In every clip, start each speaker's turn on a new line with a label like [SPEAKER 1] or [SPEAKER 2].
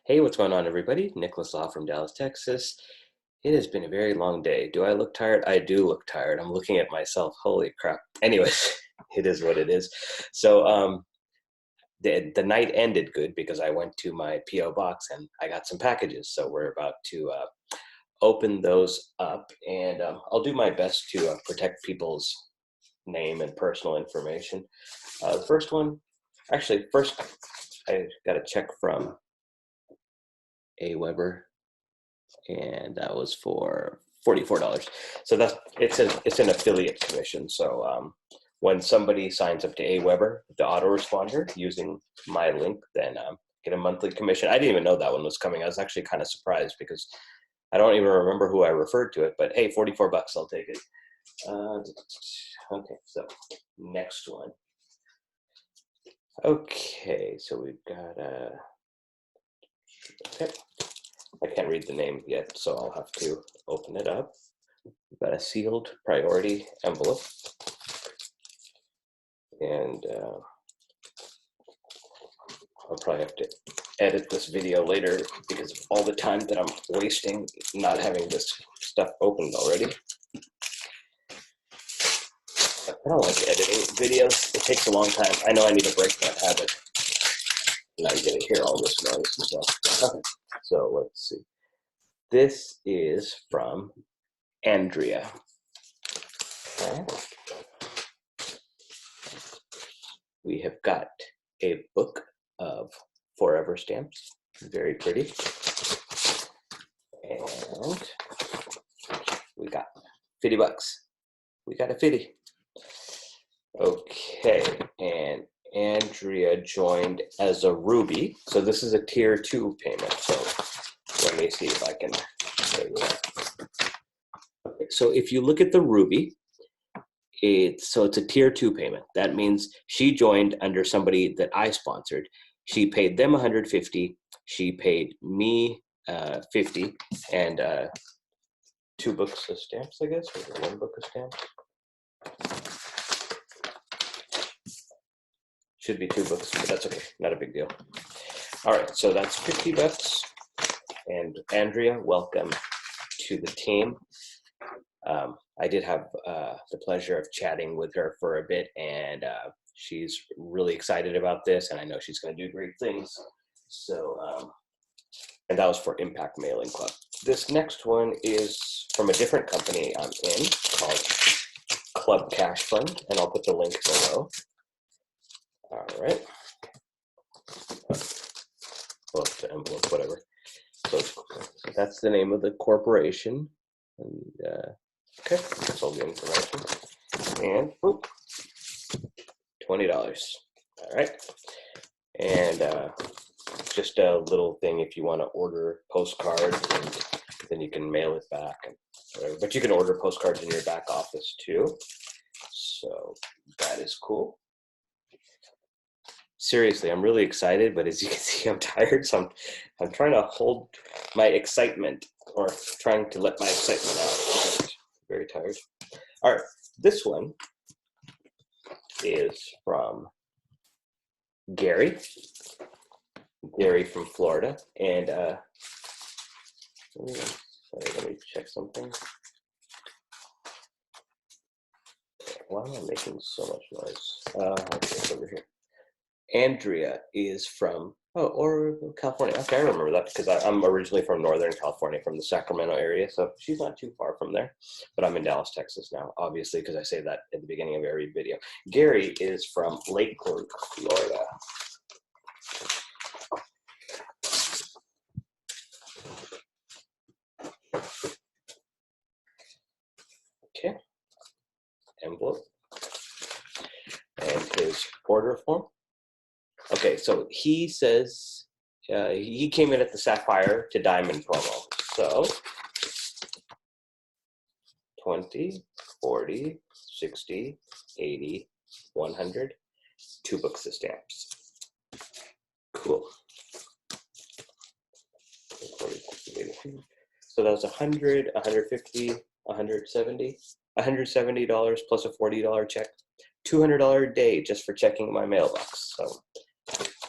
[SPEAKER 1] Hey, what's going on, everybody? Nicholas Law from Dallas, Texas. It has been a very long day. Do I look tired? I do look tired. I'm looking at myself. Holy crap. Anyways, it is what it is. So the night ended good because I went to my P.O. box and I got some packages. So we're about to open those up, and I'll do my best to protect people's name and personal information. The first one, actually, first I got a check from Weber, and that was for $44. So it's an affiliate commission. So when somebody signs up to Aweber, the autoresponder using my link, then get a monthly commission. I didn't even know that one was coming. I was actually kind of surprised because I don't even remember who I referred to it. But hey, $44, I'll take it. Okay, so next one. Okay, so we've got okay. I can't read the name yet, so I'll have to open it up. We've got a sealed priority envelope. And I'll probably have to edit this video later because of all the time that I'm wasting not having this stuff opened already. I don't like editing videos. It takes a long time. I know I need a break from that habit. Now you're going to hear all this noise and stuff. Okay, so let's see. This is from Andrea. Okay. We have got a book of forever stamps. Very pretty. And we got $50. We got a 50. Okay, and Andrea joined as a Ruby. So this is a tier 2 payment. So let me see if I can show you that. Okay, so if you look at the Ruby, it's a tier 2 payment. That means she joined under somebody that I sponsored. She paid them $150. She paid me $50, and 2 books of stamps, I guess, or 1 book of stamps. Should be 2 books, but that's okay. Not a big deal. All right, so that's $50. And Andrea, welcome to the team. I did have the pleasure of chatting with her for a bit, and she's really excited about this, and I know she's going to do great things. So, and that was for Impact Mailing Club. This next one is from a different company I'm in called Club Cash Fund, and I'll put the link below. All right. Well, the envelope, whatever. So that's the name of the corporation. And okay, that's all the information. And whoop, $20. All right. And just a little thing if you want to order postcards, and then you can mail it back and whatever. But you can order postcards in your back office too. So that is cool. Seriously, I'm really excited, but as you can see, I'm tired. So I'm trying to hold my excitement, or trying to let my excitement out. I'm very tired. All right, this one is from Gary. Gary from Florida, and sorry, let me check something. Why am I making so much noise? Okay, it's over here. Andrea is from California. Okay, I remember that because I'm originally from Northern California, from the Sacramento area, so she's not too far from there. But I'm in Dallas, Texas now, obviously, because I say that at the beginning of every video. Gary is from Lakeland, Florida. Okay, envelope, and his order form. Okay, so he says he came in at the Sapphire to Diamond promo. So 20, 40, 60, 80, 100, 2 books of stamps. Cool. So that was 100, 150, 170, $170 plus a $40 check, $200 a day just for checking my mailbox. So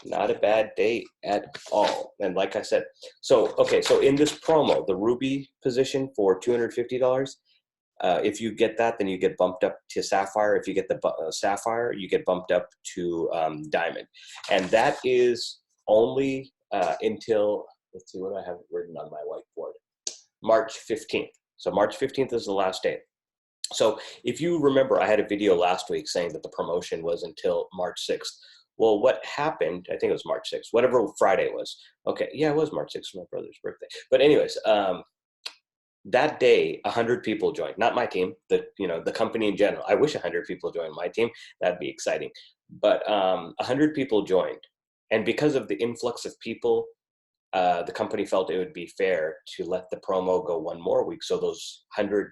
[SPEAKER 1] Not a bad day at all. And like I said, so, okay, so in this promo, the Ruby position for $250, if you get that, then you get bumped up to Sapphire. If you get the Sapphire, you get bumped up to Diamond. And that is only until, let's see, what do I have written on my whiteboard? March 15th. So March 15th is the last day. So if you remember, I had a video last week saying that the promotion was until March 6th. Well, what happened, I think it was March 6th, whatever Friday was. Okay, yeah, it was March 6th, my brother's birthday. But anyways, that day, 100 people joined. Not my team, the company in general. I wish 100 people joined my team. That'd be exciting. But 100 people joined. And because of the influx of people, the company felt it would be fair to let the promo go one more week. So those 100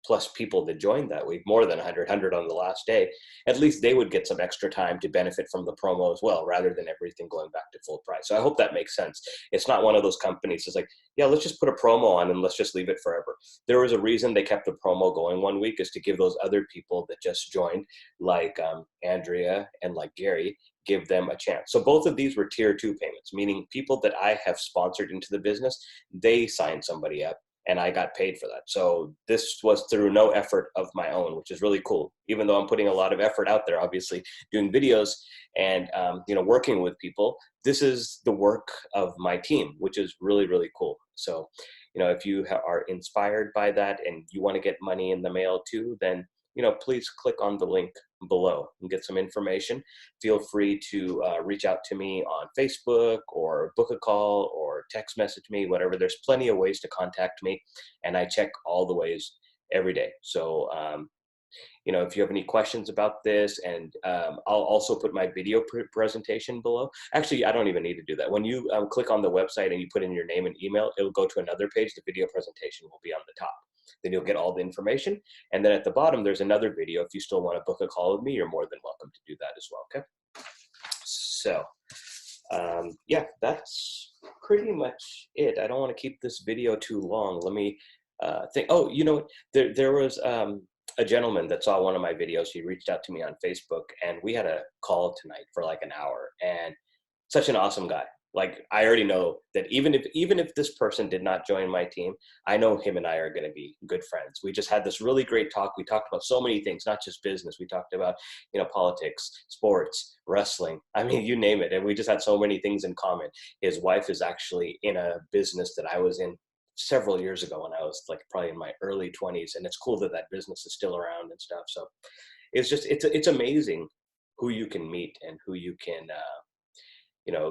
[SPEAKER 1] plus people that joined that week, more than 100 on the last day, at least they would get some extra time to benefit from the promo as well, rather than everything going back to full price. So I hope that makes sense. It's not one of those companies that's like, yeah, let's just put a promo on and let's just leave it forever. There was a reason they kept the promo going one week, is to give those other people that just joined, like Andrea and like Gary, give them a chance. So both of these were tier 2 payments, meaning people that I have sponsored into the business, they signed somebody up and I got paid for that. So this was through no effort of my own, which is really cool. Even though I'm putting a lot of effort out there, obviously doing videos and working with people, this is the work of my team, which is really, really cool. So, if you are inspired by that and you want to get money in the mail too, then please click on the link below and get some information. Feel free to reach out to me on Facebook or book a call or text message me, whatever. There's plenty of ways to contact me, and I check all the ways every day. So, if you have any questions about this, and I'll also put my video presentation below. Actually, I don't even need to do that. When you click on the website and you put in your name and email, it'll go to another page. The video presentation will be on the top. Then you'll get all the information. And then at the bottom, there's another video. If you still want to book a call with me, you're more than welcome to do that as well, okay? So, yeah, that's pretty much it. I don't want to keep this video too long. Let me think. Oh, there was a gentleman that saw one of my videos. He reached out to me on Facebook, and we had a call tonight for like an hour. And such an awesome guy. Like, I already know that even if this person did not join my team, I know him and I are going to be good friends. We just had this really great talk. We talked about so many things, not just business. We talked about, politics, sports, wrestling. I mean, you name it. And we just had so many things in common. His wife is actually in a business that I was in several years ago when I was like probably in my early 20s. And it's cool that that business is still around and stuff. So it's amazing who you can meet and who you can,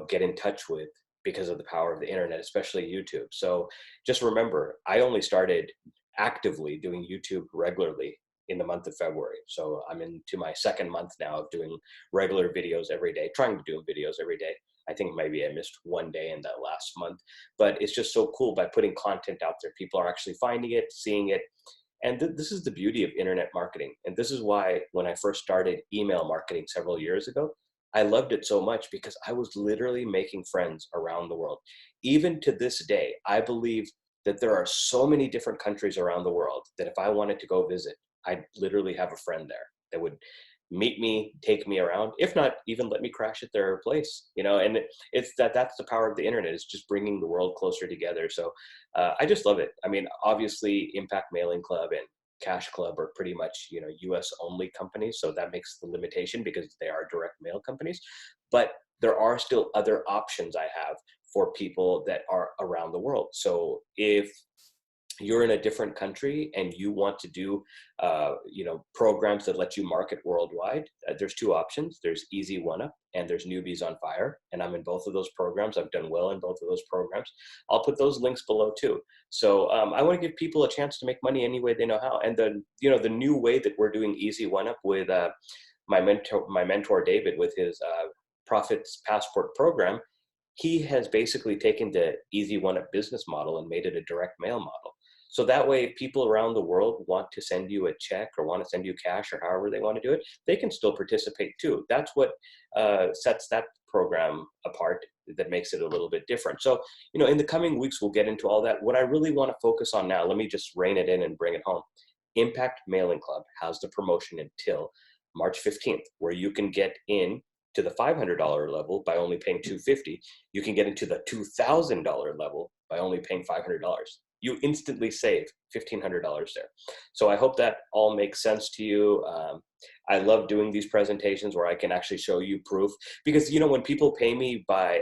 [SPEAKER 1] get in touch with because of the power of the internet, especially YouTube. So just remember, I only started actively doing YouTube regularly in the month of February. So I'm into my second month now of doing regular videos every day, trying to do videos every day. I think maybe I missed one day in that last month, but it's just so cool. By putting content out there, people are actually finding it, seeing it. And this is the beauty of internet marketing. And this is why when I first started email marketing several years ago, I loved it so much, because I was literally making friends around the world. Even to this day, I believe that there are so many different countries around the world that if I wanted to go visit, I'd literally have a friend there that would meet me, take me around, if not even let me crash at their place, and that's the power of the internet. It's just bringing the world closer together. So I just love it. I mean, obviously Impact Mailing Club and Cash Club are pretty much, US only companies. So that makes the limitation because they are direct mail companies, but there are still other options I have for people that are around the world. So if you're in a different country and you want to do, programs that let you market worldwide, there's two options. There's Easy One Up and there's Newbies on Fire. And I'm in both of those programs. I've done well in both of those programs. I'll put those links below too. So I want to give people a chance to make money any way they know how. And the new way that we're doing Easy One Up with my mentor, David, with his Profits Passport program, he has basically taken the Easy One Up business model and made it a direct mail model. So that way, if people around the world want to send you a check or want to send you cash or however they want to do it, they can still participate too. That's what sets that program apart, that makes it a little bit different. So, in the coming weeks, we'll get into all that. What I really want to focus on now, let me just rein it in and bring it home. Impact Mailing Club has the promotion until March 15th, where you can get in to the $500 level by only paying $250. You can get into the $2,000 level by only paying $500. You instantly save $1,500 there. So I hope that all makes sense to you. I love doing these presentations where I can actually show you proof, because, you know, when people pay me by,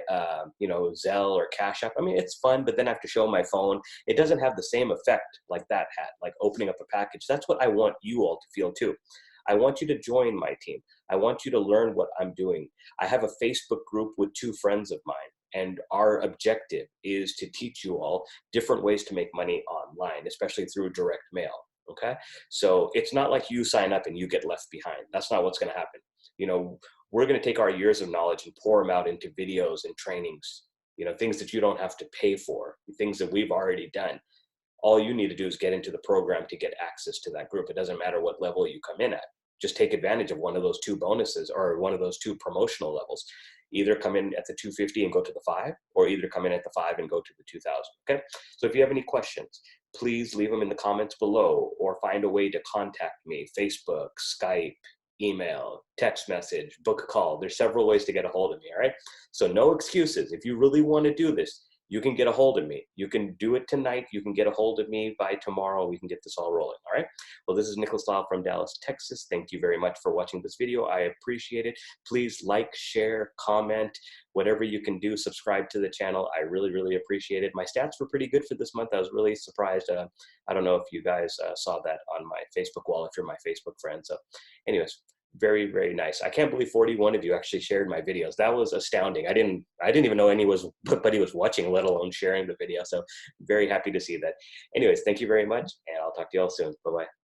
[SPEAKER 1] you know, Zelle or Cash App, I mean, it's fun, but then I have to show my phone. It doesn't have the same effect like that had, like opening up a package. That's what I want you all to feel too. I want you to join my team. I want you to learn what I'm doing. I have a Facebook group with 2 friends of mine, and our objective is to teach you all different ways to make money online, especially through direct mail. Okay. So it's not like you sign up and you get left behind. That's not what's going to happen. You know, we're going to take our years of knowledge and pour them out into videos and trainings, you know, things that you don't have to pay for, things that we've already done. All you need to do is get into the program to get access to that group. It doesn't matter what level you come in at. Just take advantage of one of those 2 bonuses or one of those 2 promotional levels. Either come in at the 250 and go to the 5, or either come in at the 5 and go to the 2000. Okay. So if you have any questions, please leave them in the comments below, or find a way to contact me. Facebook, Skype, email, text message, book a call. There's several ways to get a hold of me. All right. So no excuses. If you really want to do this, you can get a hold of me. You can do it tonight. You can get a hold of me by tomorrow. We can get this all rolling. All right. Well, this is Nicholas Lau from Dallas, Texas. Thank you very much for watching this video. I appreciate it. Please like, share, comment, whatever you can do. Subscribe to the channel. I really, really appreciate it. My stats were pretty good for this month. I was really surprised. I don't know if you guys saw that on my Facebook wall, if you're my Facebook friend. So anyways, very, very nice. I can't believe 41 of you actually shared my videos. That was astounding. I didn't even know anybody was watching, let alone sharing the video. So very happy to see that. Anyways, thank you very much, and I'll talk to you all soon. Bye-bye.